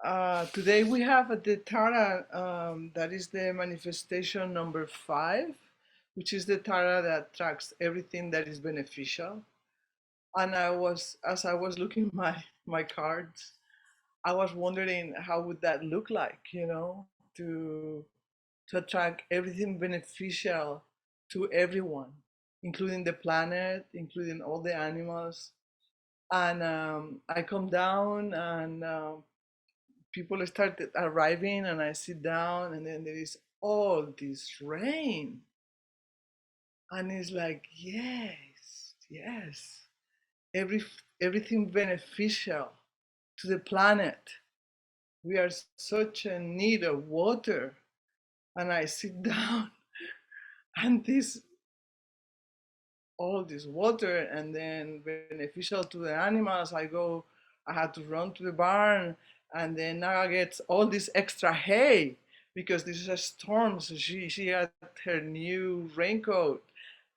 Today we have the Tara, that is the manifestation number 5, which is the Tara that tracks everything that is beneficial. And as I was looking my cards, I was wondering how would that look like, to to attract everything beneficial to everyone, including the planet, including all the animals. And I come down and people started arriving and I sit down and then there is all this rain. And it's like, yes, yes. Every everything beneficial to the planet. We are such in need of water. And I sit down and this all this water and then beneficial to the animals. I had to run to the barn and then Naga gets all this extra hay because this is a storm. So she had her new raincoat.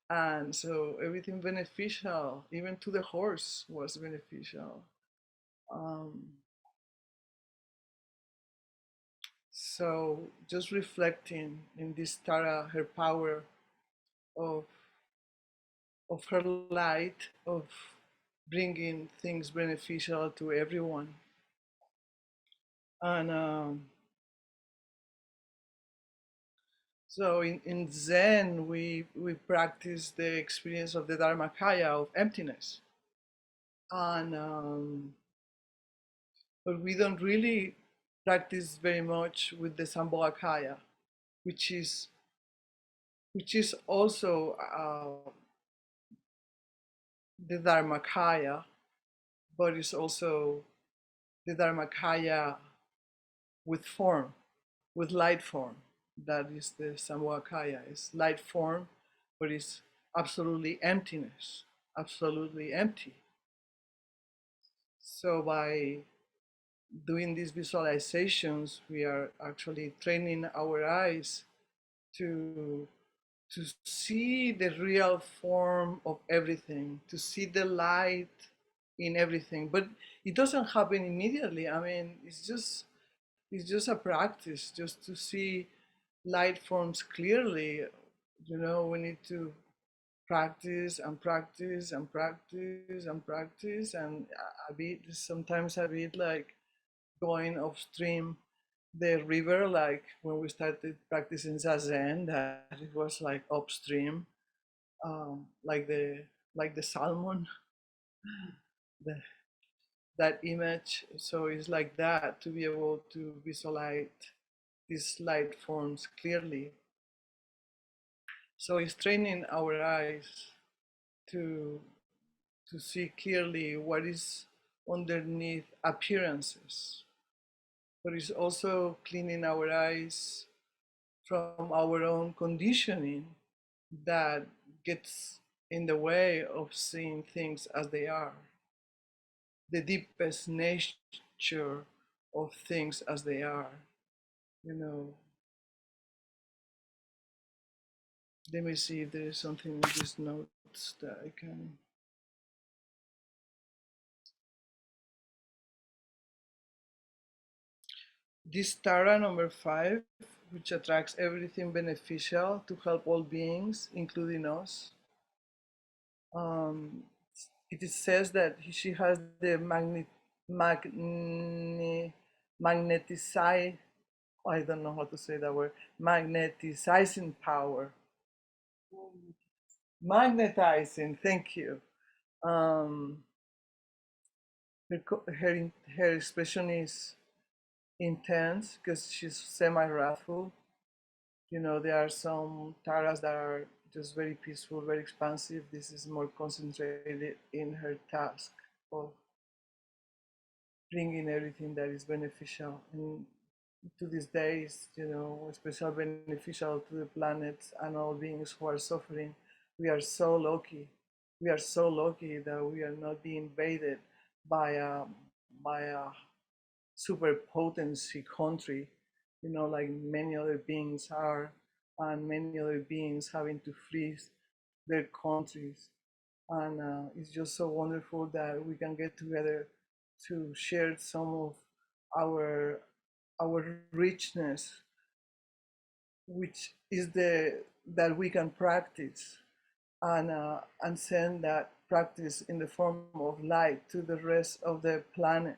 And so everything beneficial, even to the horse was beneficial. Um, so just reflecting in this Tara, her power of her light, of bringing things beneficial to everyone. And so in Zen, we practice the experience of the Dharmakaya, of emptiness. And but we don't really practice very much with the Sambhogakaya, which is also the Dharmakaya, but it's also the Dharmakaya with form, with light form. That is the Samvakaya. It's light form, but it's absolutely emptiness, absolutely empty. So by doing these visualizations, we are actually training our eyes to see the real form of everything, to see the light in everything. But it doesn't happen immediately. I mean, it's just a practice, just to see light forms clearly. We need to practice and practice and practice and practice, and a bit, sometimes a bit like going upstream the river, like when we started practicing zazen, that it was like upstream, like the salmon, the, that image. So it's like that, to be able to visualize these light forms clearly. So it's training our eyes to see clearly what is underneath appearances, but it's also cleaning our eyes from our own conditioning that gets in the way of seeing things as they are, the deepest nature of things as they are. You know, let me see if there is something in these notes that I can. This Tara number 5, which attracts everything beneficial to help all beings, including us. Um, it says that she has the magnetizing, I don't know how to say that word, magnetizing power. Magnetizing, thank you. Um, her expression is intense because she's semi-wrathful. There are some taras that are just very peaceful, very expansive. This is more concentrated in her task of bringing everything that is beneficial. And to these days, especially beneficial to the planet and all beings who are suffering. We are so lucky. We are so lucky that we are not being invaded by a super potency country, like many other beings are, and many other beings having to flee their countries. And it's just so wonderful that we can get together to share some of our our richness, which is the that we can practice and send that practice in the form of light to the rest of the planet,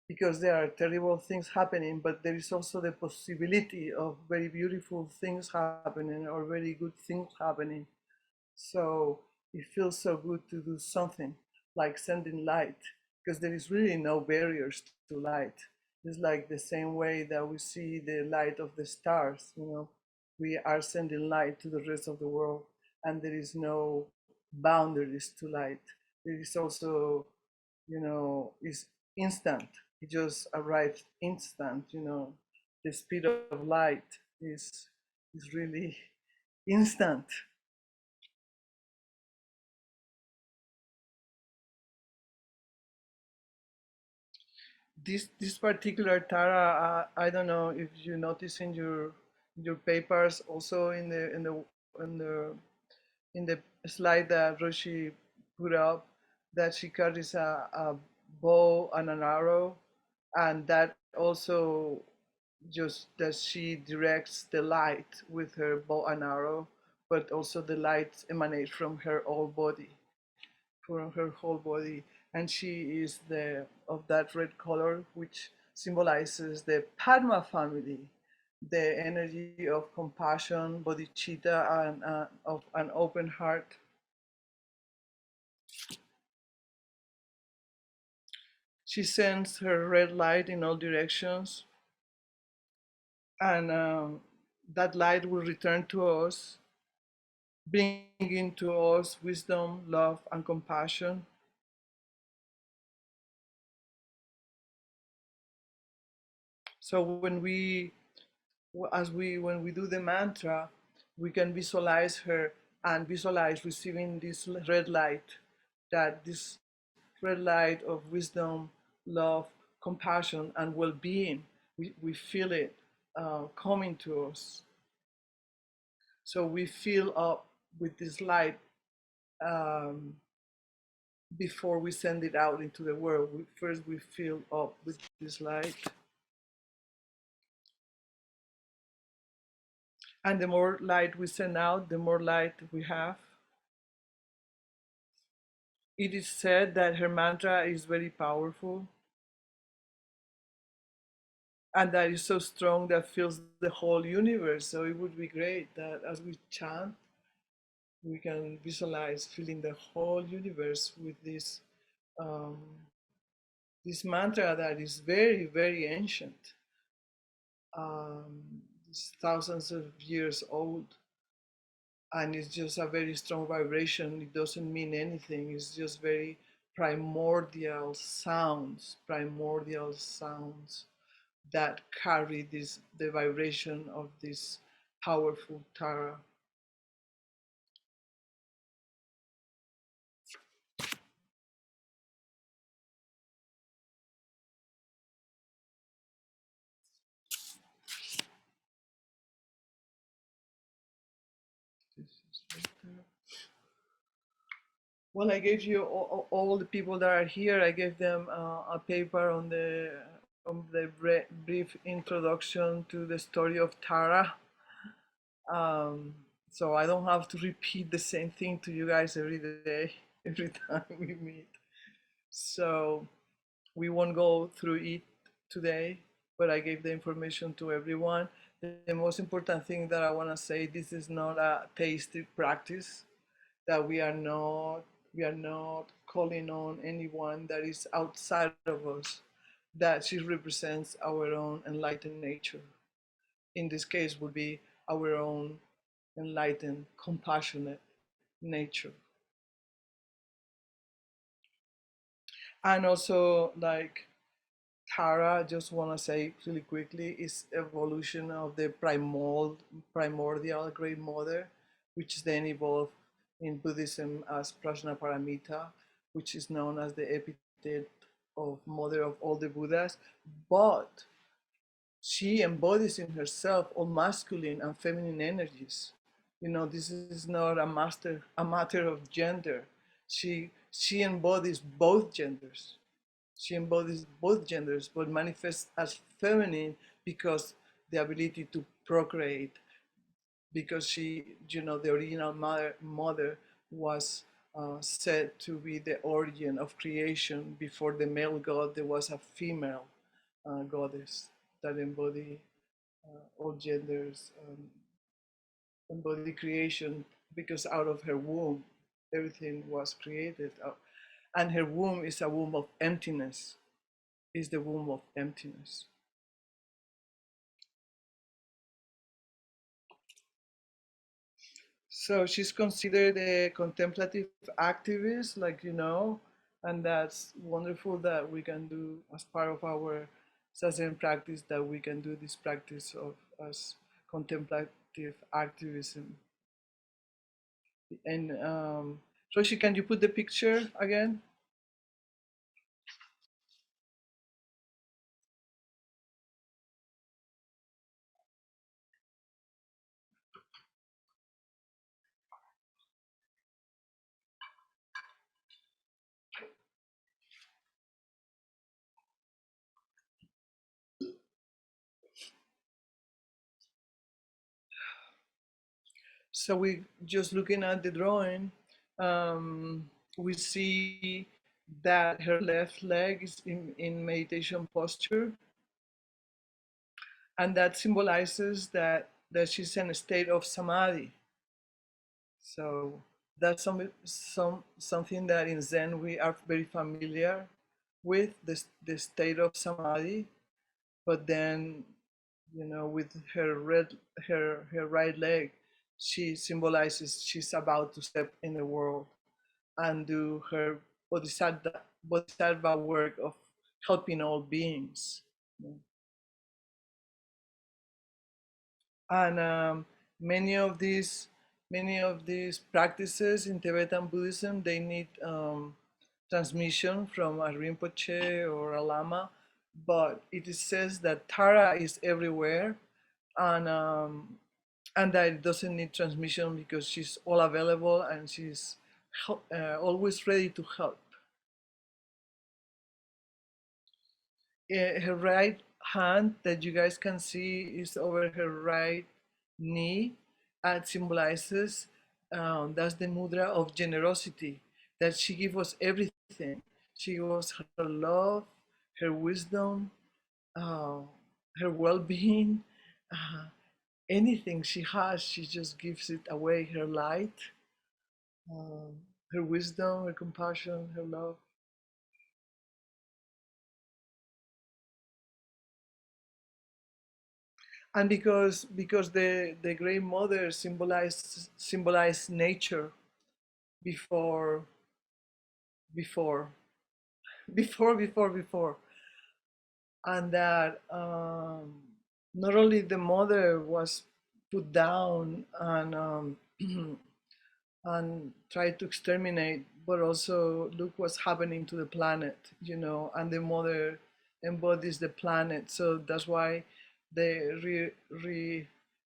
because there are terrible things happening, but there is also the possibility of very beautiful things happening or very good things happening. So it feels so good to do something like sending light, because there is really no barriers to light. It's like the same way that we see the light of the stars, we are sending light to the rest of the world, and there is no boundaries to light. There is also, is instant. It just arrives instant, the speed of light is really instant. This particular Tara, I don't know if you notice in your papers, also in the in the slide that Roshi put up, that she carries a bow and an arrow, and that also just that she directs the light with her bow and arrow, but also the light emanates from her whole body, from her whole body, and she is the of that red color, which symbolizes the Padma family, the energy of compassion, bodhicitta, and of an open heart. She sends her red light in all directions, and that light will return to us, bringing to us wisdom, love, and compassion. So when we do the mantra, we can visualize her and visualize receiving this red light, that this red light of wisdom, love, compassion, and well-being. We feel it coming to us. So we fill up with this light um, before we send it out into the world. First, we fill up with this light. And the more light we send out, the more light we have. It is said that her mantra is very powerful and that is so strong that fills the whole universe. So it would be great that as we chant, we can visualize filling the whole universe with um, this mantra that is very, very ancient. It's thousands of years old, and it's just a very strong vibration. It doesn't mean anything. It's just very primordial sounds that carry the vibration of this powerful Tara. Well, I gave you all the people that are here. I gave them a paper on the brief introduction to the story of Tara. Um, so I don't have to repeat the same thing to you guys every day, every time we meet. So we won't go through it today, but I gave the information to everyone. The most important thing that I want to say, this is not a tasty practice, that we are not calling on anyone that is outside of us, that she represents our own enlightened nature. In this case would be our own enlightened, compassionate nature. And also, like Tara, just want to say really quickly, is evolution of the primordial Great Mother, which then evolved in Buddhism as Prajnaparamita, which is known as the epithet of Mother of all the Buddhas. But she embodies in herself all masculine and feminine energies. This is not a matter of gender. She embodies both genders. She embodies both genders, but manifests as feminine because the ability to procreate, because she, the original mother was said to be the origin of creation. Before the male god, there was a female goddess that embodied all genders, embodied creation, because out of her womb, everything was created. And her womb is a womb of emptiness, is the womb of emptiness. So she's considered a contemplative activist, and that's wonderful that we can do as part of our Zazen practice, that we can do this practice of as contemplative activism. And Roshi, can you put the picture again? So we just looking at the drawing, we see that her left leg is in meditation posture, and that symbolizes that she's in a state of samadhi. So that's something that in Zen we are very familiar with, the state of samadhi. But then, with her right leg, she symbolizes she's about to step in the world and do her bodhisattva work of helping all beings. And many of these many of these practices in Tibetan Buddhism, they need transmission from a Rinpoche or a Lama, but it says that Tara is everywhere, and um, and that it doesn't need transmission because she's all available and she's always ready to help. Her right hand that you guys can see is over her right knee, and symbolizes, that's the mudra of generosity, that she gives us everything. She gives us her love, her wisdom, uh, her well-being, uh, anything she has, she just gives it away. Her light, her wisdom, her compassion, her love. And because the Great Mother symbolize nature before before before, and that not only the mother was put down and and tried to exterminate, but also look what's happening to the planet, and the mother embodies the planet. So that's why the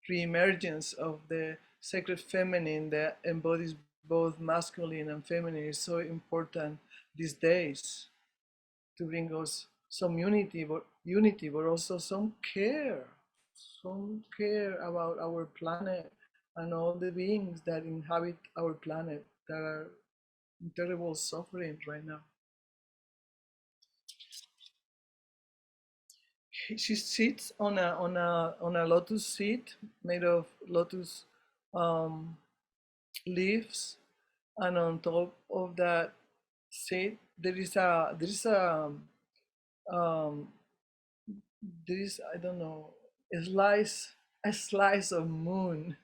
re-emergence of the sacred feminine that embodies both masculine and feminine is so important these days, to bring us some unity, but also some care about our planet and all the beings that inhabit our planet that are in terrible suffering right now. She sits on a lotus seat made of lotus um, leaves, and on top of that seat um, there is, I don't know, a slice of moon.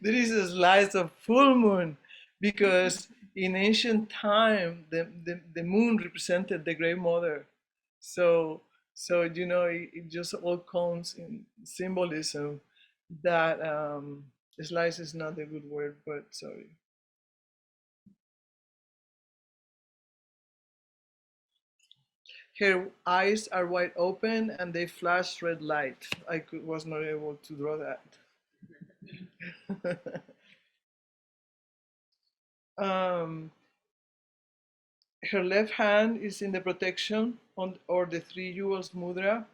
There is a slice of full moon, because in ancient time the moon represented the Great Mother. So it just all comes in symbolism that slice is not a good word, but sorry. Her eyes are wide open and they flash red light. Was not able to draw that. um, her left hand is in the protection or the three jewels mudra.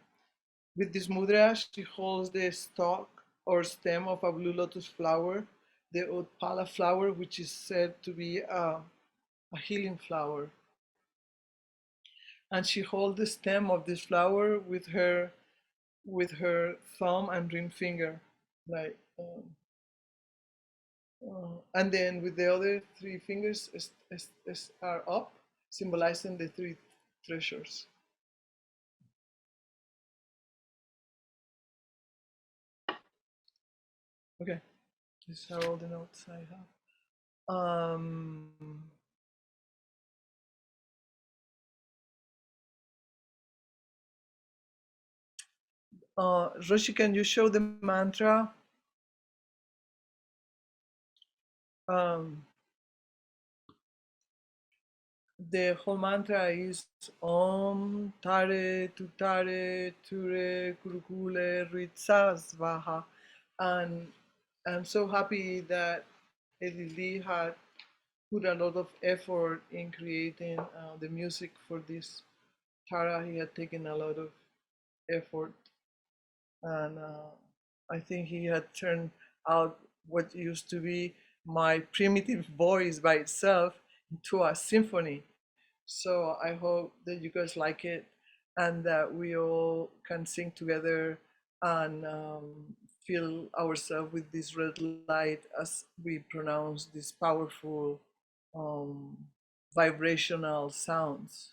With this mudra, she holds the stalk or stem of a blue lotus flower, the Utpala flower, which is said to be a healing flower. And she holds the stem of this flower with her thumb and ring finger, like, and then with the other three fingers are up, symbolizing the three treasures. Okay, these are all the notes I have. Roshi, can you show the mantra? Um, the whole mantra is Om Tare Tutare Ture Kurukule Ritsas Vaha. And I'm so happy that Edili had put a lot of effort in creating the music for this Tara. He had taken a lot of effort, and I think he had turned out what used to be my primitive voice by itself into a symphony. So I hope that you guys like it and that we all can sing together and fill ourselves with this red light as we pronounce these powerful um, vibrational sounds.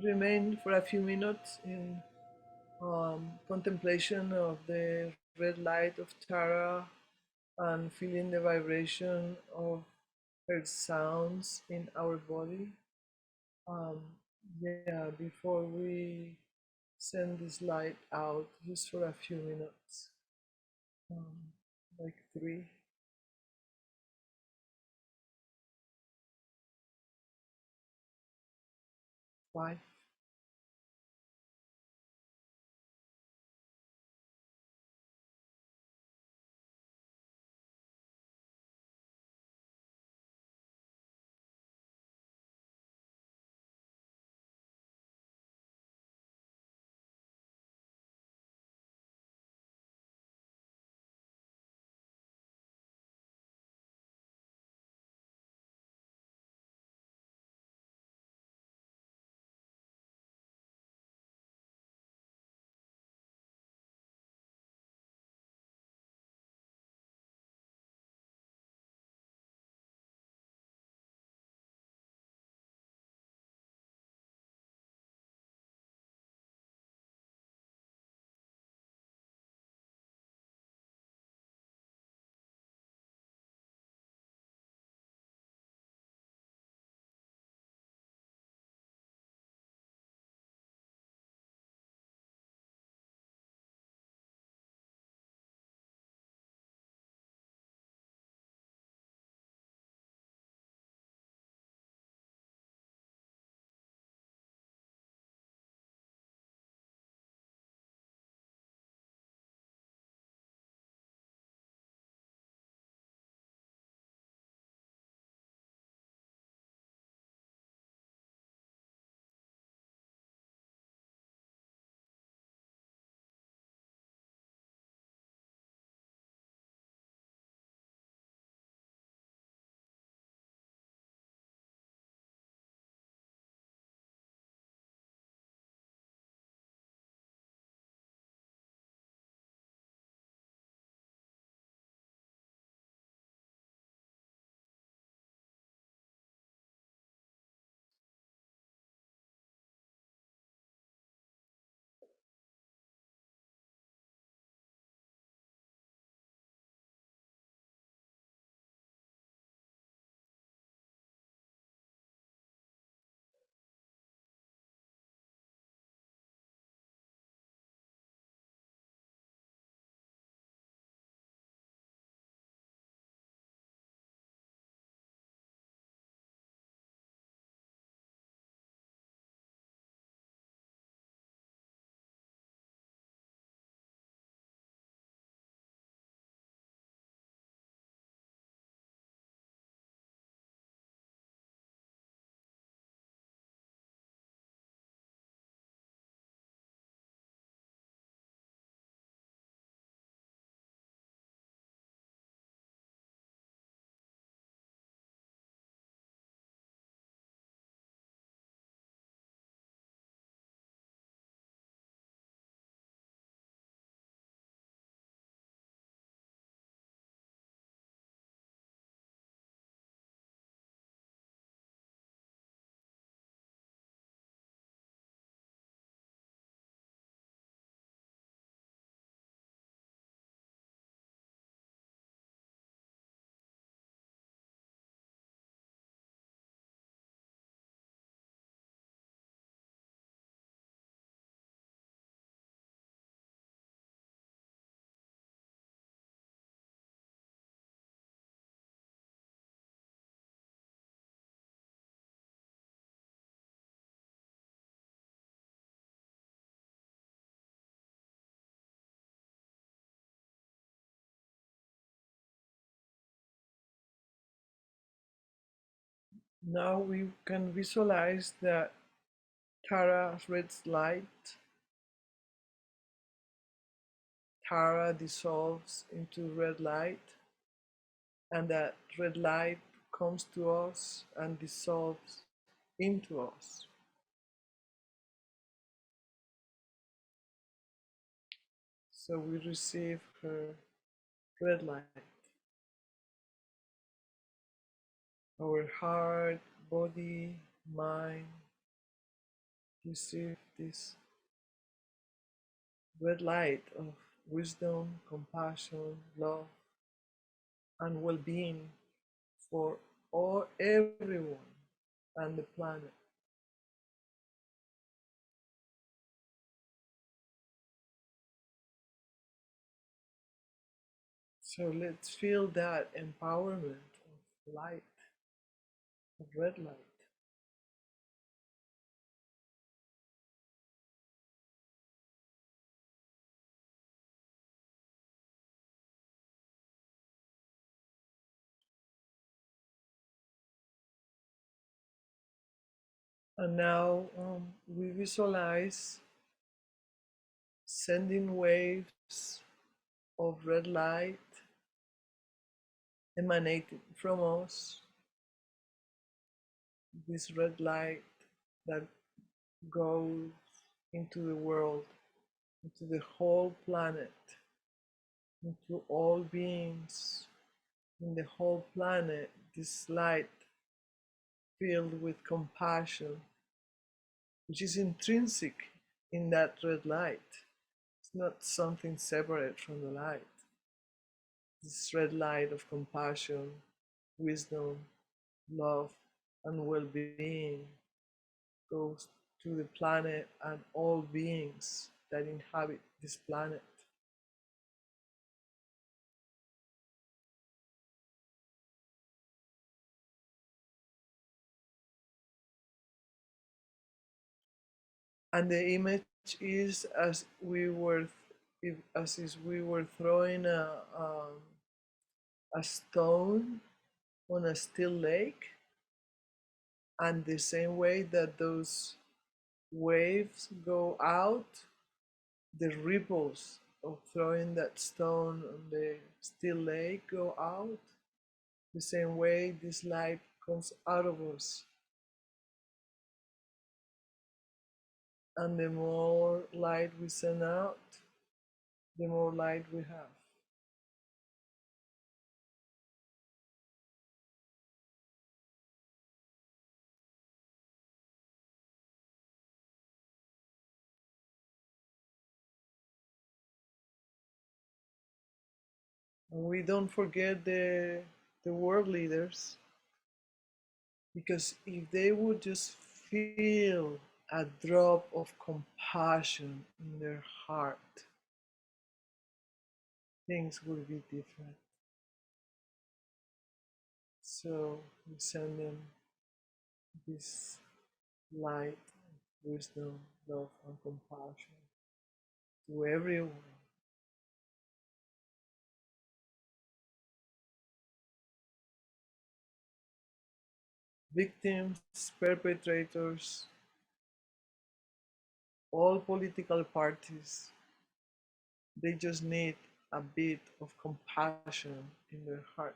remain for a few minutes in contemplation of the red light of Tara and feeling the vibration of her sounds in our body. Um, yeah, before we send this light out, just for a few minutes, um, like 3, 5. Now we can visualize that Tara's red light, Tara dissolves into red light, and that red light comes to us and dissolves into us. So we receive her red light. Our heart, body, mind receive this red light of wisdom, compassion, love, and well-being for all everyone and the planet. So let's feel that empowerment of light, of red light. And now we visualize sending waves of red light emanating from us, this red light that goes into the world, into the whole planet, into all beings in the whole planet, this light filled with compassion, which is intrinsic in that red light. It's not something separate from the light. This red light of compassion, wisdom, love, and well being goes to the planet and all beings that inhabit this planet. And the image is as we were, as if we were throwing a stone on a still lake, and the same way that those waves go out, the ripples of throwing that stone on the still lake go out. The same way this light comes out of us, and the more light we send out, the more light we have. And we don't forget the world leaders, because if they would just feel a drop of compassion in their heart, things would be different. So we send them this light, wisdom, love, and compassion to everyone. Victims, perpetrators, all political parties, they just need a bit of compassion in their heart.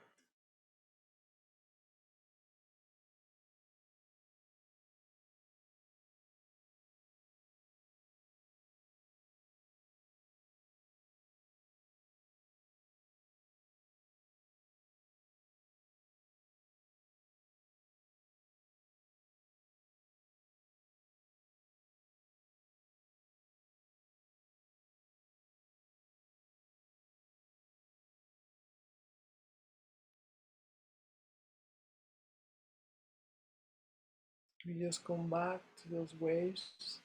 We just come back to those waves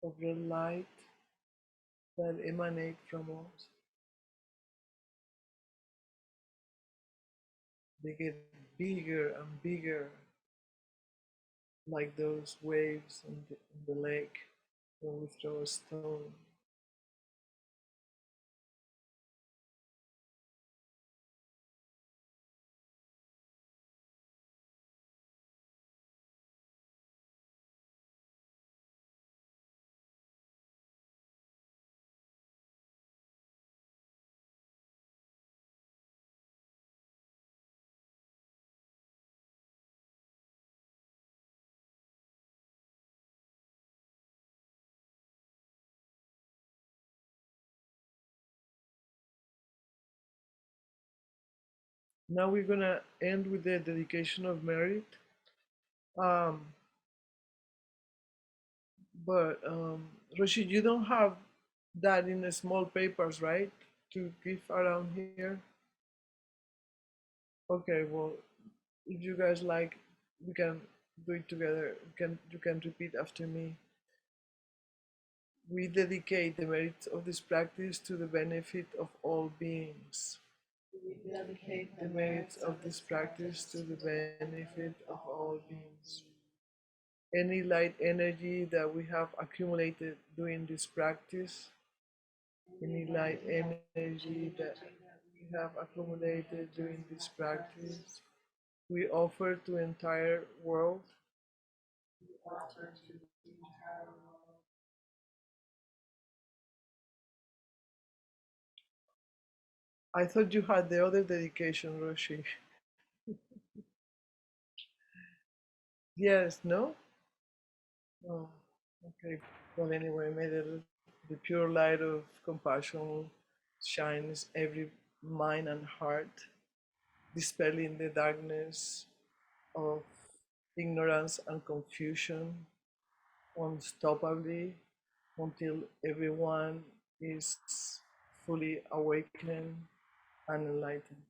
of red light that emanate from us. They get bigger and bigger, like those waves in the lake when we throw a stone. Now we're gonna end with the dedication of merit. Um, But Roshi, you don't have that in the small papers, right? To give around here. Okay, well, if you guys like, we can do it together. You can repeat after me. We dedicate the merits of this practice to the benefit of all beings. We dedicate the merits of this practice to the benefit of all beings. Any light energy that we have accumulated during this practice, any light energy that we have accumulated during this practice, we offer to the entire world. I thought you had the other dedication, Roshi. Yes, no? Oh, okay. Well, anyway, may the pure light of compassion shines every mind and heart, dispelling the darkness of ignorance and confusion unstoppably until everyone is fully awakened and enlightened.